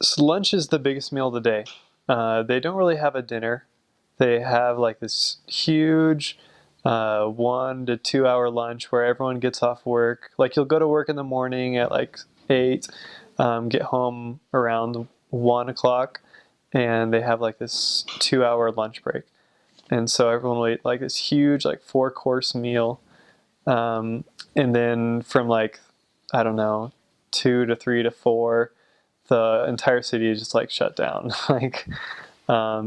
So lunch is the biggest meal of the day. They don't really have a dinner. They have like this huge 1 to 2 hour lunch where everyone gets off work. Like you'll go to work in the morning at like 8, get home around 1 o'clock, and they have like this 2 hour lunch break. And so everyone will eat like this huge like 4 course meal, and then from like I don't know 2 to 3 to 4, the entire city is just like shut down. Like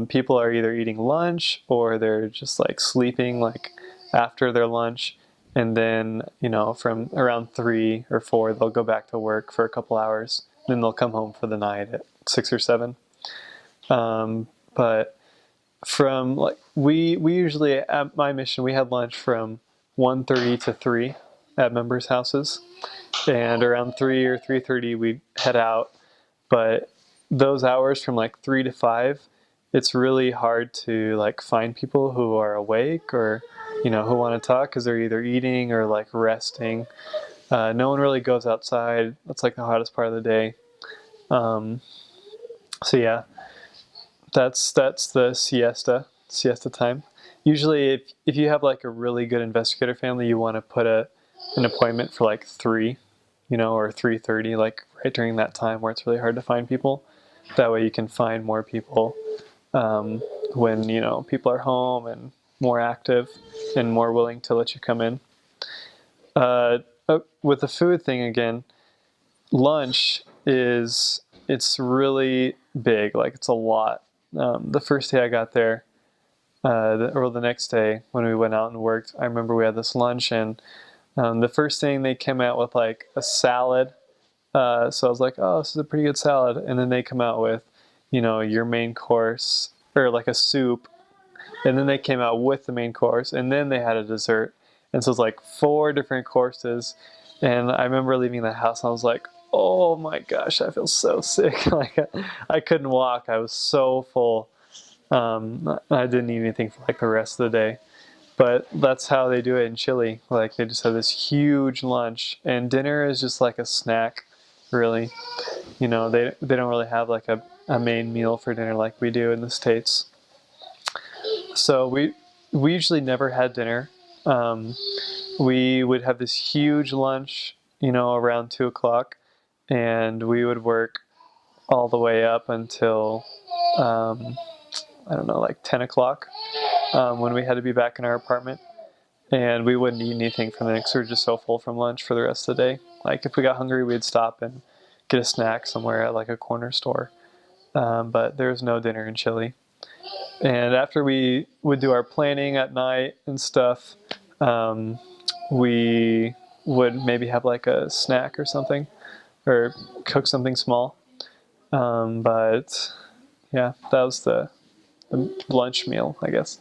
people are either eating lunch or they're just like sleeping like after their lunch, and then from around 3 or 4 they'll go back to work for a couple hours. Then they'll come home for the night at 6 or 7. But from like we usually at my mission we had lunch from 1:30 to 3 at members' houses, and around 3 or 3:30 we'd head out. But those hours from like 3 to 5, it's really hard to like find people who are awake or who want to talk because they're either eating or like resting. No one really goes outside. That's like the hottest part of the day. Um, so yeah, that's the siesta time. Usually, if you have like a really good investigator family, you want to put an appointment for like 3, or 3:30, like right during that time where it's really hard to find people. That way, you can find more people when people are home and more active and more willing to let you come in. With the food thing again, lunch it's really big. Like it's a lot. The first day I got there, or the next day when we went out and worked, I remember we had this lunch, and the first thing they came out with like a salad. So I was like, oh, this is a pretty good salad. And then they come out with, your main course or like a soup. And then they came out with the main course, and then they had a dessert. And so it's like 4 different courses. And I remember leaving the house and I was like, oh my gosh, I feel so sick. Like I couldn't walk. I was so full. I didn't eat anything for like the rest of the day. But that's how they do it in Chile. Like they just have this huge lunch, and dinner is just like a snack, really. They don't really have like a main meal for dinner like we do in the States. So we usually never had dinner. We would have this huge lunch, around 2 o'clock, and we would work all the way up until I don't know, like 10 o'clock, when we had to be back in our apartment. And we wouldn't eat anything for the next. We were just so full from lunch for the rest of the day. Like if we got hungry, we'd stop and get a snack somewhere at like a corner store. But there was no dinner in Chile. And after we would do our planning at night and stuff, we would maybe have like a snack or something, or cook something small. But yeah, that was the lunch meal, I guess.